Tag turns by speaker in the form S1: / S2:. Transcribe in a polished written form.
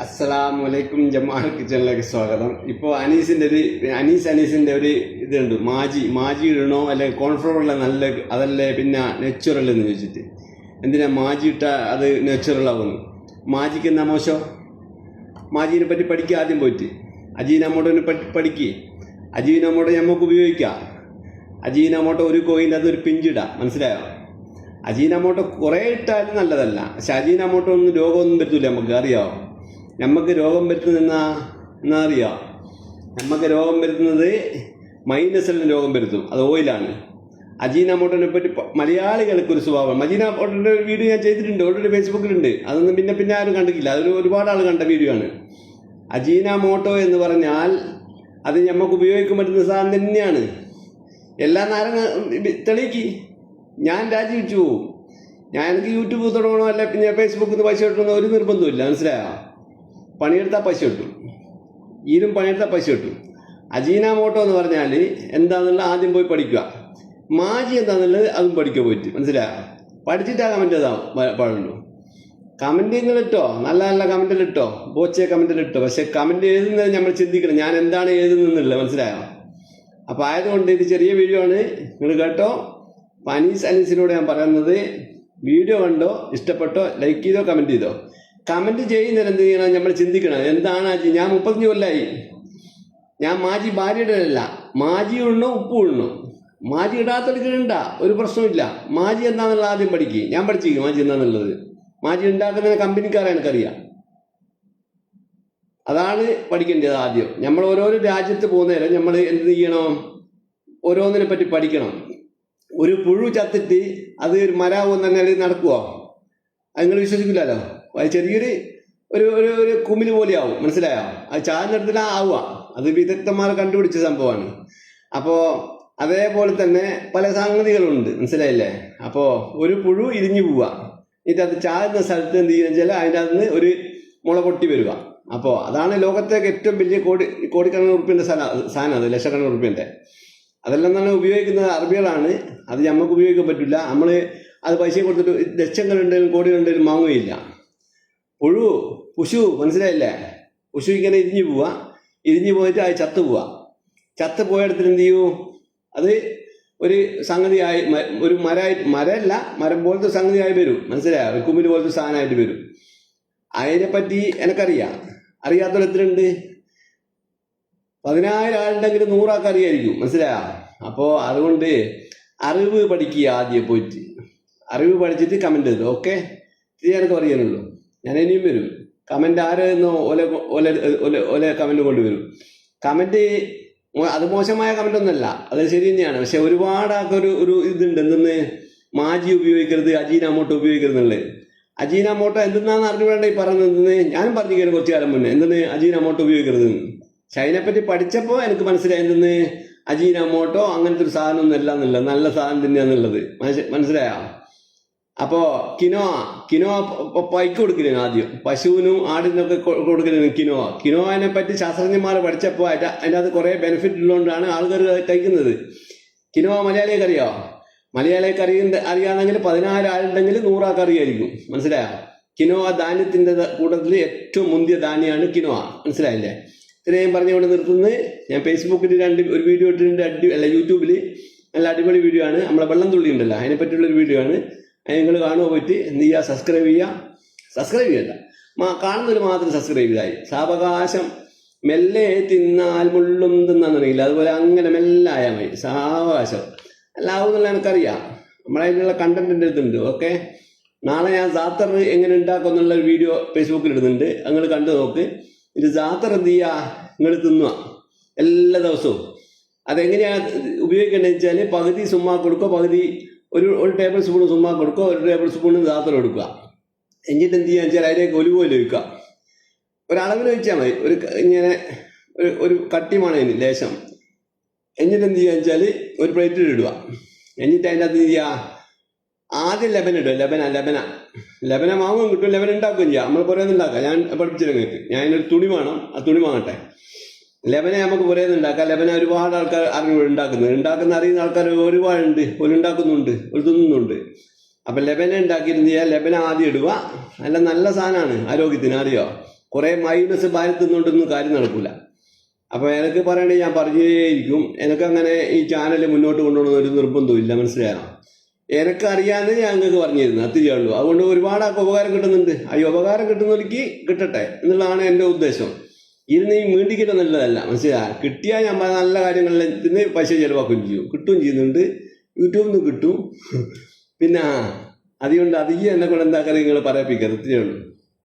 S1: അസ്സലാമലൈക്കും. ജമാൽ കിച്ചണിലേക്ക് സ്വാഗതം. ഇപ്പോൾ അനീസിന്റെ ഒരു ഇതുണ്ട്, മാജി ഇടണോ അല്ലെങ്കിൽ കോൺഫ്ലോറുള്ള നല്ല അതല്ലേ പിന്നെ നെച്ചുറൽ എന്ന് ചോദിച്ചിട്ട് എന്തിനാ മാജി ഇട്ട അത് നെച്ചുറൽ ആവുന്നു? മാജിക്ക് എന്നാ മോശം? മാജീനെ പറ്റി പഠിക്കുക. ആദ്യം പോയിട്ട് അജീനമോട്ടോനെ പറ്റി പഠിക്കുക. അജീനമോട്ടോ നമുക്ക് ഉപയോഗിക്കാം. അജീനമോട്ടോ ഒരു കോയിൻ്റെ അത് ഒരു പിഞ്ചിടാം, മനസ്സിലായോ? അജീനമോട്ടോ കുറേ ഇട്ടാലും നല്ലതല്ല, പക്ഷെ അജീനമോട്ടോ ഒന്നും രോഗമൊന്നും വരുത്തില്ല. നമുക്ക് അറിയാമോ? നമുക്ക് രോഗം വരുത്തുന്ന എന്നാ അറിയാം? നമുക്ക് രോഗം വരുത്തുന്നത് മൈനസിന് രോഗം വരുത്തും, അത് ഓയിലാണ്. അജീനമോട്ടോനെ പറ്റി മലയാളികൾക്ക് ഒരു സ്വഭാവം. അജീനമോട്ടോൻ്റെ വീഡിയോ ഞാൻ ചെയ്തിട്ടുണ്ട്, ഓൾറെഡി ഫേസ്ബുക്കിലുണ്ട്. അതൊന്നും പിന്നെ ആരും കണ്ടിട്ടില്ല. അതൊരു ഒരുപാട് ആൾ കണ്ട വീഡിയോ ആണ്. അജീനമോട്ടോ എന്ന് പറഞ്ഞാൽ അത് നമുക്ക് ഉപയോഗിക്കാൻ പറ്റുന്ന സാധനം തന്നെയാണ്. എല്ലാ നാരങ്ങ തെളിയിക്ക്, ഞാൻ രാജിവെച്ചു പോവും. എനിക്ക് യൂട്യൂബ് തുടങ്ങണോ അല്ല പിന്നെ ഫേസ്ബുക്കിൽ നിന്ന് പൈസ കിട്ടണമെന്ന് ഒരു നിർബന്ധമില്ല, മനസ്സിലായോ? പണിയെടുത്താൽ പൈസ കിട്ടും, ഈരും പണിയെടുത്താൽ പൈസ കിട്ടും. അജീനമോട്ടോ എന്ന് പറഞ്ഞാൽ എന്താണെന്നുള്ള ആദ്യം പോയി പഠിക്കുക. മാജി എന്താണെന്നുള്ളത് അതും പഠിക്കുക പോയിട്ട്, മനസ്സിലായോ? പഠിച്ചിട്ടാ കമൻറ്റ് ചെയ്താൽ പാടുള്ളൂ. കമൻറ്റുകൾ ഇട്ടോ, നല്ല നല്ല കമൻറ്റിൽ ഇട്ടോ, ബോച്ചെ കമൻറ്റിൽ ഇട്ടോ. പക്ഷെ കമൻറ്റ് എഴുതുന്നത് നമ്മൾ ചിന്തിക്കണം, ഞാൻ എന്താണ് എഴുതുന്നതെന്നുള്ളത്, മനസ്സിലായോ? അപ്പോൾ ആയതുകൊണ്ട് ഇത് ചെറിയ വീഡിയോ ആണ്, നിങ്ങൾ കേട്ടോ. അനീസിനോട് ഞാൻ പറയുന്നത്, വീഡിയോ കണ്ടോ, ഇഷ്ടപ്പെട്ടോ, ലൈക്ക് ചെയ്തോ, കമൻറ്റ് ചെയ്തോ. കമൻറ്റ് ചെയ്യുന്നതിന് എന്ത് ചെയ്യണം? നമ്മൾ ചിന്തിക്കണം, എന്താണ് ഞാൻ 35 കൊല്ലമായി. ഞാൻ മാജി ഭാര്യയുടെ അല്ല, മാജി ഇടണോ ഉപ്പ് ഇടണോ? മാജി ഇടാത്തവർക്ക് ഇടണ്ട, ഒരു പ്രശ്നമില്ല. മാജി എന്താണെന്നുള്ളത് ആദ്യം പഠിക്കുക. ഞാൻ പഠിച്ചിരിക്കും മാജി എന്താണെന്നുള്ളത്. മാജി ഉണ്ടാക്കുന്ന കമ്പനിക്കാരെ എനിക്കറിയാം. അതാണ് പഠിക്കേണ്ടത് ആദ്യം. നമ്മൾ ഓരോരോ രാജ്യത്ത് പോകുന്നേരം നമ്മൾ എന്ത് ചെയ്യണം? ഓരോന്നിനെ പറ്റി പഠിക്കണം. ഒരു പുഴു ചത്തിട്ട് അത് ഒരു മരാവും തന്നെ നടക്കുമോ? അത് നിങ്ങൾ വിശ്വസിക്കില്ലല്ലോ. അത് ചെറിയൊരു ഒരു ഒരു കുമില് പോലെയാവും, മനസ്സിലായോ? അത് ചാർന്നിടത്തിൽ ആവുക. അത് വിദഗ്ധന്മാർ കണ്ടുപിടിച്ച സംഭവമാണ്. അപ്പോൾ അതേപോലെ തന്നെ പല സംഗതികളുണ്ട്, മനസ്സിലായില്ലേ? അപ്പോൾ ഒരു പുഴു ഇരിഞ്ഞു പോവുക, എന്നിട്ട് അത് ചാരുന്ന സ്ഥലത്ത് എന്ത് ചെയ്യുക വെച്ചാൽ അതിൻ്റെ അകത്ത് നിന്ന് ഒരു മുള പൊട്ടി വരിക. അപ്പോൾ അതാണ് ലോകത്തേക്ക് ഏറ്റവും വലിയ കോടിക്കണക്കിന് ഉറുപ്പ്യൻ്റെ സാധനം, അത് ലക്ഷക്കണക്കിന് ഉറുപ്പ്യൻ്റെ. അതെല്ലാം തന്നെ ഉപയോഗിക്കുന്നത് അറബികളാണ്. അത് നമുക്ക് ഉപയോഗിക്കാൻ പറ്റില്ല. നമ്മൾ അത് പൈസ കൊടുത്തിട്ട് ലക്ഷങ്ങളുണ്ടെങ്കിലും കോടികളുണ്ടെങ്കിലും വാങ്ങുകയില്ല. പുഷു, മനസ്സിലായില്ലേ? പുഷു ഇങ്ങനെ ഇരിഞ്ഞു പോയിട്ട് അത് ചത്തു ചത്ത് പോയിടത്തിന് എന്ത് ചെയ്യൂ? അത് ഒരു സംഗതിയായി, ഒരു മരം പോലത്തെ സംഗതിയായി വരും, മനസ്സിലായോ? കുമ്മില് പോലത്തെ സാധനമായിട്ട് വരും. അതിനെപ്പറ്റി എനിക്കറിയാം. അറിയാത്തൊരത്തിലുണ്ട്. 10,000 ആളുണ്ടെങ്കിലും 100 ആൾക്ക് അറിയായിരിക്കും, മനസ്സിലായോ? അപ്പോൾ അതുകൊണ്ട് അറിവ് പഠിക്കുക. ആദ്യം പോയിട്ട് അറിവ് പഠിച്ചിട്ട് കമൻറ്റ് ചെയ്തു. ഓക്കെ, ഇത് എനിക്ക് പറയാനുള്ളൂ. ഞാൻ ഇനിയും വരും. കമൻറ്റ് ആരെന്നോ ഓല കമൻറ്റ് കൊണ്ടുവരും. കമൻറ്റ് അത് മോശമായ കമൻ്റ് ഒന്നല്ല, അത് ശരി തന്നെയാണ്. പക്ഷെ ഒരുപാട് ആൾക്കൊരു ഇതുണ്ട്, എന്തെന്ന് മാജി ഉപയോഗിക്കരുത്, അജീനമോട്ടോ ഉപയോഗിക്കരുന്നുള്ളത്. അജീനമോട്ടോ എന്തെന്നാന്ന് അറിഞ്ഞുകൊണ്ട ഈ പറയുന്നത്. ഞാനും പറഞ്ഞു കഴിഞ്ഞാൽ കുറച്ച് കാലം മുന്നേ എന്തെന്ന് അജീനമോട്ടോ ഉപയോഗിക്കരുതെന്ന്. പക്ഷെ അതിനെപ്പറ്റി പഠിച്ചപ്പോൾ എനിക്ക് മനസ്സിലായി എന്തെന്ന് അജീനമോട്ടോ അങ്ങനത്തെ ഒരു സാധനം ഒന്നും അല്ല എന്നുള്ളത്, നല്ല സാധനം തന്നെയാന്നുള്ളത് മനസ്സിലായോ? അപ്പോൾ കിനോവ പൈക്ക് കൊടുക്കലാണ് ആദ്യം. പശുവിനും ആടിനൊക്കെ കൊടുക്കലാണ് കിനോവനെ പറ്റി ശാസ്ത്രജ്ഞന്മാർ പഠിച്ചപ്പോൾ അതിൻ്റെ അത് കുറേ ബെനിഫിറ്റ് ഉള്ളതുകൊണ്ടാണ് ആൾക്കാർ കഴിക്കുന്നത്. കിനോവ മലയാളിയൊക്കെ അറിയാമോ? മലയാളിയൊക്കെ അറിയാമെങ്കിൽ 14 ആളുണ്ടെങ്കിൽ 100 ആൾക്ക് അറിയായിരിക്കും, മനസ്സിലായോ? കിനോവ ധാന്യത്തിൻ്റെ കൂട്ടത്തിൽ ഏറ്റവും മുന്തിയ ധാന്യമാണ് കിനോവ, മനസ്സിലായില്ലേ? ഇത്രയും പറഞ്ഞുകൊണ്ട് നിർത്തുന്നത്. ഞാൻ ഫേസ്ബുക്കിൽ ഒരു വീഡിയോ ഇട്ടിട്ടുണ്ട്, യൂട്യൂബിൽ നല്ല അടിപൊളി വീഡിയോ ആണ്. നമ്മളെ വെള്ളം തുള്ളി ഉണ്ടല്ലോ, അതിനെപ്പറ്റിയുള്ളൊരു വീഡിയോ ആണ്. നിങ്ങൾ കാണുക, പോയിട്ട് എന്ത് ചെയ്യുക? സബ്സ്ക്രൈബ് ചെയ്യണ്ട, കാണുന്നതിന് മാത്രം സബ്സ്ക്രൈബ് ചെയ്തായി. സാവകാശം മെല്ലെ തിന്നാൽ മുള്ളും തിന്നാന്നില്ല, അതുപോലെ അങ്ങനെ മെല്ലെ ആയാൽ മതി. സാവകാശം എല്ലാവും എന്നുള്ള എനിക്കറിയാം. നമ്മളതിനുള്ള കണ്ടന്റ് എടുത്തുണ്ട്. ഓക്കെ, നാളെ ഞാൻ സാത്തർ എങ്ങനെ ഉണ്ടാക്കും എന്നുള്ളൊരു വീഡിയോ ഫേസ്ബുക്കിൽ ഇടുന്നുണ്ട്, നിങ്ങൾ കണ്ടു നോക്ക്. ഇത് സാത്തർ എന്ത് ചെയ്യുക? നിങ്ങൾ തിന്നുക എല്ലാ ദിവസവും. അതെങ്ങനെയാണ് ഉപയോഗിക്കേണ്ടതെന്ന് വെച്ചാൽ പകുതി സുമ്മാ കൊടുക്കുക, പകുതി ഒരു ടേബിൾ സ്പൂൺ സുമ്മാ കൊടുക്കുക, ഒരു ടേബിൾ സ്പൂൺ സാത്തർ കൊടുക്കുക. എന്നിട്ട് എന്ത് ചെയ്യുക വെച്ചാൽ അതിലേക്ക് ഒലിവ് ഓയിൽ ഒഴിക്കുക. ഒരളവിൽ ഒഴിച്ചാൽ മതി. ഇങ്ങനെ ഒരു കട്ടിമാണ് അതിന് ലേശം. എന്നിട്ട് എന്ത് ചെയ്യുക വെച്ചാൽ ഒരു പ്ലേറ്റിൽ ഇടുക. എന്നിട്ട് അതിൻ്റെ അകത്ത് എന്ത് ചെയ്യുക? ആദ്യം ലെബൻ ഇടുക. ലെബന വാങ്ങും കിട്ടും, ലെബൻ ഉണ്ടാക്കുകയും ചെയ്യാം. നമ്മൾ കുറേ ഉണ്ടാക്കാം. ഞാൻ പഠിപ്പിച്ചില്ല നിങ്ങൾക്ക്. ഞാൻ അതിനൊരു തുണി വേണം, ആ തുണി വാങ്ങട്ടെ. ലെബനെ നമുക്ക് കുറേ ഉണ്ടാക്കാം. ലെബന ഒരുപാട് ആൾക്കാർ ഉണ്ടാക്കുന്ന അറിയുന്ന ആൾക്കാർ ഒരുപാടുണ്ട്. ഒരു ഉണ്ടാക്കുന്നുണ്ട്, ഒരു തിന്നുന്നുണ്ട്. അപ്പം ലെബന ഉണ്ടാക്കിയിരുന്ന ലെബന ആദ്യം ഇടുക. നല്ല സാധനമാണ് ആരോഗ്യത്തിന്, അറിയോ? കുറേ മൈനസ് ഭാരത്തുനിന്നുകൊണ്ടൊന്നും കാര്യം നടക്കില്ല. അപ്പോൾ എനിക്ക് പറയണേ ഞാൻ പറഞ്ഞേയിരിക്കും. എനിക്കങ്ങനെ ഈ ചാനൽ മുന്നോട്ട് കൊണ്ടുപോകുന്ന ഒരു നിർബന്ധമില്ല, മനസ്സിലായോ? എനിക്കറിയാമെന്ന് ഞാൻ നിങ്ങൾക്ക് പറഞ്ഞു തരുന്നത്, അത്രയേ ഉള്ളൂ. അതുകൊണ്ട് ഒരുപാട് ഉപകാരം കിട്ടുന്നുണ്ട്. ഈ ഉപകാരം കിട്ടുന്നവർക്ക് കിട്ടട്ടെ എന്നുള്ളതാണ് എൻ്റെ ഉദ്ദേശം. ഇരുന്ന് ഈ മീണ്ടിക്കിട്ട് നല്ലതല്ല, മനസ്സിലായോ? കിട്ടിയാൽ ഞാൻ നല്ല കാര്യങ്ങളിൽ പൈസ ചിലവാക്കുകയും ചെയ്യും, കിട്ടുകയും ചെയ്യുന്നുണ്ട്, യൂട്യൂബിൽ നിന്ന് കിട്ടും. പിന്നെ അതുകൊണ്ട് അധികം എന്നെ കൊണ്ട് എന്താ കാര്യം നിങ്ങൾ പറയിപ്പിക്കരുത്, അത്രയേ ഉള്ളൂ.